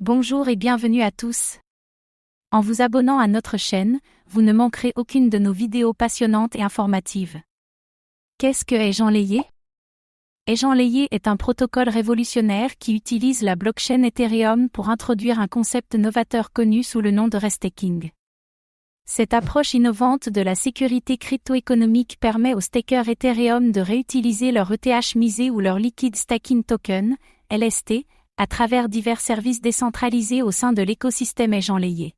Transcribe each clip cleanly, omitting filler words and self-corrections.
Bonjour et bienvenue à tous. En vous abonnant à notre chaîne, vous ne manquerez aucune de nos vidéos passionnantes et informatives. Qu'est-ce que Agent layé? Agent layé est un protocole révolutionnaire qui utilise la blockchain Ethereum pour introduire un concept novateur connu sous le nom de restaking. Cette approche innovante de la sécurité crypto-économique permet aux stakers Ethereum de réutiliser leur ETH misé ou leur Liquid Staking Token, LST, à travers divers services décentralisés au sein de l'écosystème Agent layé.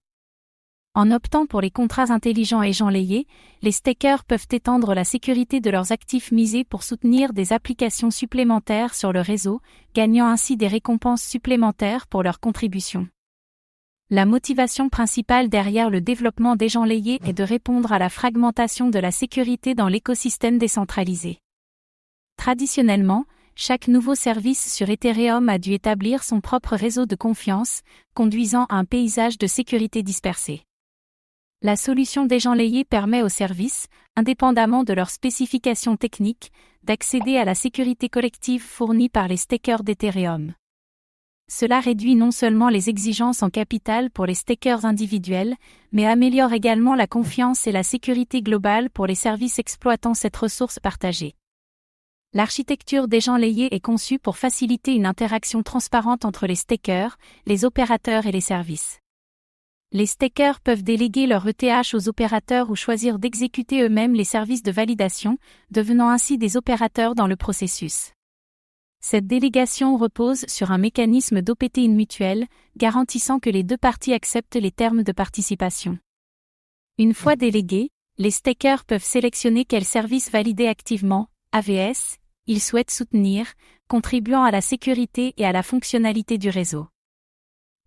En optant pour les contrats intelligents Agent layé, les stakers peuvent étendre la sécurité de leurs actifs misés pour soutenir des applications supplémentaires sur le réseau, gagnant ainsi des récompenses supplémentaires pour leurs contributions. La motivation principale derrière le développement d'Agent layé est de répondre à la fragmentation de la sécurité dans l'écosystème décentralisé. Traditionnellement, chaque nouveau service sur Ethereum a dû établir son propre réseau de confiance, conduisant à un paysage de sécurité dispersé. La solution d'Agent layé permet aux services, indépendamment de leurs spécifications techniques, d'accéder à la sécurité collective fournie par les stakers d'Ethereum. Cela réduit non seulement les exigences en capital pour les stakers individuels, mais améliore également la confiance et la sécurité globale pour les services exploitant cette ressource partagée. L'architecture d'Agent layé est conçue pour faciliter une interaction transparente entre les stakers, les opérateurs et les services. Les stakers peuvent déléguer leur ETH aux opérateurs ou choisir d'exécuter eux-mêmes les services de validation, devenant ainsi des opérateurs dans le processus. Cette délégation repose sur un mécanisme d'opt-in mutuel, garantissant que les deux parties acceptent les termes de participation. Une fois délégués, les stakers peuvent sélectionner quels services valider activement, AVS, ils souhaitent soutenir, contribuant à la sécurité et à la fonctionnalité du réseau.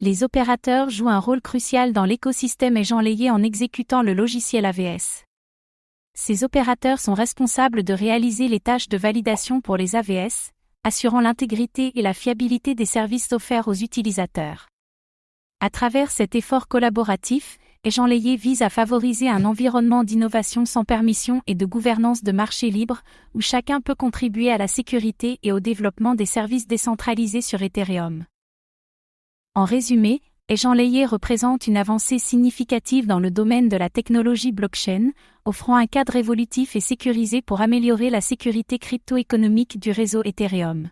Les opérateurs jouent un rôle crucial dans l'écosystème Agent layé en exécutant le logiciel AVS. Ces opérateurs sont responsables de réaliser les tâches de validation pour les AVS, assurant l'intégrité et la fiabilité des services offerts aux utilisateurs. À travers cet effort collaboratif, Agent layé vise à favoriser un environnement d'innovation sans permission et de gouvernance de marché libre, où chacun peut contribuer à la sécurité et au développement des services décentralisés sur Ethereum. En résumé, Agent layé représente une avancée significative dans le domaine de la technologie blockchain, offrant un cadre évolutif et sécurisé pour améliorer la sécurité crypto-économique du réseau Ethereum.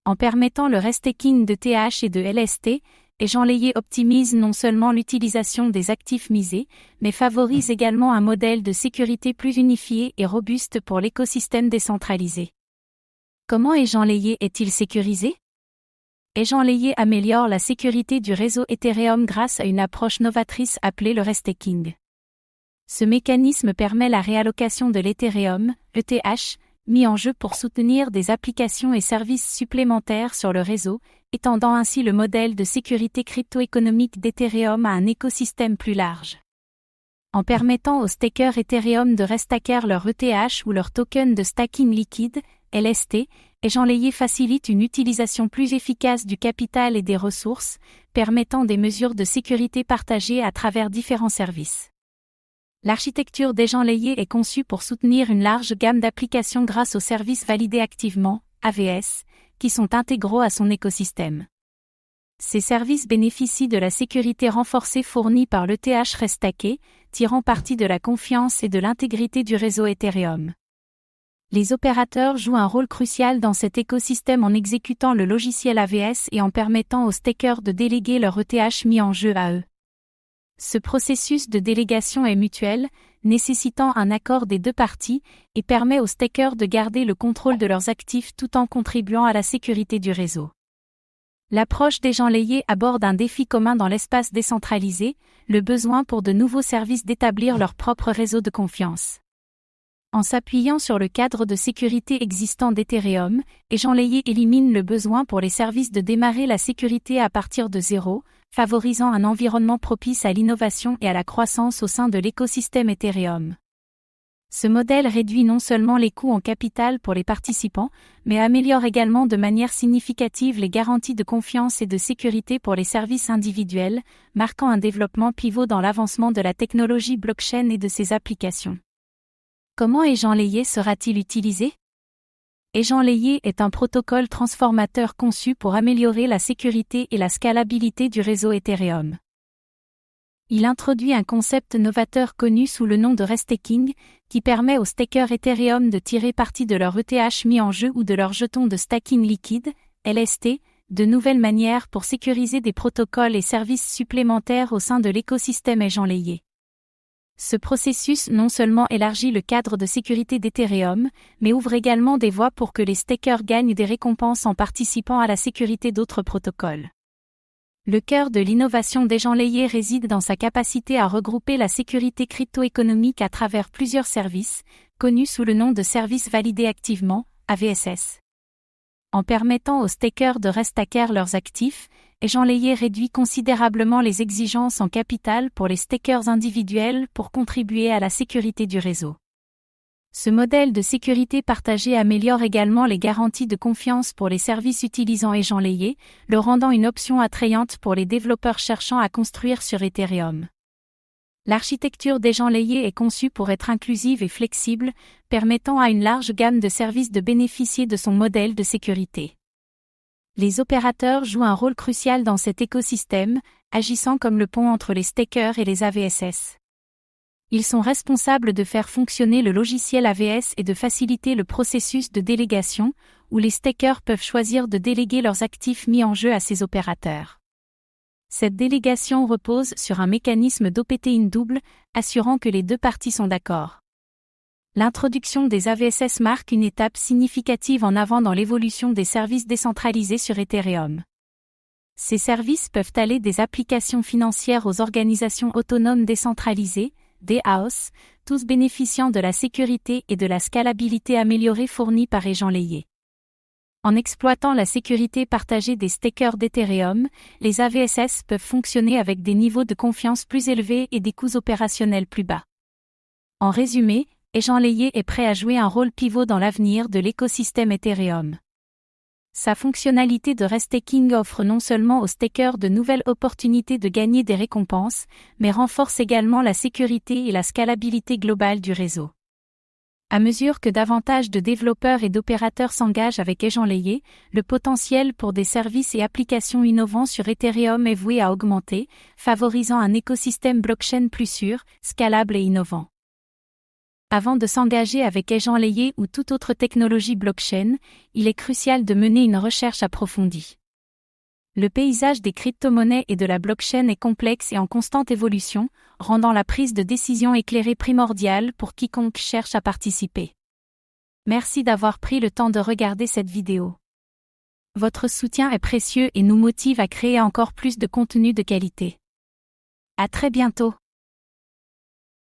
En permettant le restaking de TH et de LST, Agent layé optimise non seulement l'utilisation des actifs misés, mais favorise également un modèle de sécurité plus unifié et robuste pour l'écosystème décentralisé. Comment Agent layé est-il sécurisé? Agent layé améliore la sécurité du réseau Ethereum grâce à une approche novatrice appelée le restaking. Ce mécanisme permet la réallocation de l'Ethereum, ETH, mis en jeu pour soutenir des applications et services supplémentaires sur le réseau, étendant ainsi le modèle de sécurité crypto-économique d'Ethereum à un écosystème plus large. En permettant aux stakers Ethereum de restaker leur ETH ou leur token de staking liquide, LST, Agent layé facilite une utilisation plus efficace du capital et des ressources, permettant des mesures de sécurité partagées à travers différents services. L'architecture d'Agent layé est conçue pour soutenir une large gamme d'applications grâce aux services validés activement, AVS, qui sont intégraux à son écosystème. Ces services bénéficient de la sécurité renforcée fournie par l'ETH restaké, tirant parti de la confiance et de l'intégrité du réseau Ethereum. Les opérateurs jouent un rôle crucial dans cet écosystème en exécutant le logiciel AVS et en permettant aux stakers de déléguer leur ETH mis en jeu à eux. Ce processus de délégation est mutuel, nécessitant un accord des deux parties, et permet aux stakers de garder le contrôle de leurs actifs tout en contribuant à la sécurité du réseau. L'approche d'Agent layé aborde un défi commun dans l'espace décentralisé, le besoin pour de nouveaux services d'établir leur propre réseau de confiance. En s'appuyant sur le cadre de sécurité existant d'Ethereum, Agent layé élimine le besoin pour les services de démarrer la sécurité à partir de zéro, favorisant un environnement propice à l'innovation et à la croissance au sein de l'écosystème Ethereum. Ce modèle réduit non seulement les coûts en capital pour les participants, mais améliore également de manière significative les garanties de confiance et de sécurité pour les services individuels, marquant un développement pivot dans l'avancement de la technologie blockchain et de ses applications. Comment Agent layé sera-t-il utilisé? EgentLayer est un protocole transformateur conçu pour améliorer la sécurité et la scalabilité du réseau Ethereum. Il introduit un concept novateur connu sous le nom de restaking, qui permet aux stakers Ethereum de tirer parti de leur ETH mis en jeu ou de leurs jetons de staking liquide, LST, de nouvelles manières pour sécuriser des protocoles et services supplémentaires au sein de l'écosystème EgentLayer. Ce processus non seulement élargit le cadre de sécurité d'Ethereum, mais ouvre également des voies pour que les stakers gagnent des récompenses en participant à la sécurité d'autres protocoles. Le cœur de l'innovation d'EgentLayer réside dans sa capacité à regrouper la sécurité crypto-économique à travers plusieurs services, connus sous le nom de services validés activement, AVSS. En permettant aux stakers de restaker leurs actifs, EgentLayer réduit considérablement les exigences en capital pour les stakers individuels pour contribuer à la sécurité du réseau. Ce modèle de sécurité partagée améliore également les garanties de confiance pour les services utilisant EgentLayer, le rendant une option attrayante pour les développeurs cherchant à construire sur Ethereum. L'architecture d'EgentLayer est conçue pour être inclusive et flexible, permettant à une large gamme de services de bénéficier de son modèle de sécurité. Les opérateurs jouent un rôle crucial dans cet écosystème, agissant comme le pont entre les stakers et les AVSS. Ils sont responsables de faire fonctionner le logiciel AVS et de faciliter le processus de délégation, où les stakers peuvent choisir de déléguer leurs actifs mis en jeu à ces opérateurs. Cette délégation repose sur un mécanisme d'opt-in double, assurant que les deux parties sont d'accord. L'introduction des AVSS marque une étape significative en avant dans l'évolution des services décentralisés sur Ethereum. Ces services peuvent aller des applications financières aux organisations autonomes décentralisées, DAOs, tous bénéficiant de la sécurité et de la scalabilité améliorée fournie par EgentLayer. En exploitant la sécurité partagée des stakers d'Ethereum, les AVSS peuvent fonctionner avec des niveaux de confiance plus élevés et des coûts opérationnels plus bas. En résumé, EgentLayer est prêt à jouer un rôle pivot dans l'avenir de l'écosystème Ethereum. Sa fonctionnalité de restaking offre non seulement aux stakers de nouvelles opportunités de gagner des récompenses, mais renforce également la sécurité et la scalabilité globale du réseau. À mesure que davantage de développeurs et d'opérateurs s'engagent avec EgentLayer, le potentiel pour des services et applications innovants sur Ethereum est voué à augmenter, favorisant un écosystème blockchain plus sûr, scalable et innovant. Avant de s'engager avec EgentLayer ou toute autre technologie blockchain, il est crucial de mener une recherche approfondie. Le paysage des crypto-monnaies et de la blockchain est complexe et en constante évolution, rendant la prise de décision éclairée primordiale pour quiconque cherche à participer. Merci d'avoir pris le temps de regarder cette vidéo. Votre soutien est précieux et nous motive à créer encore plus de contenu de qualité. À très bientôt.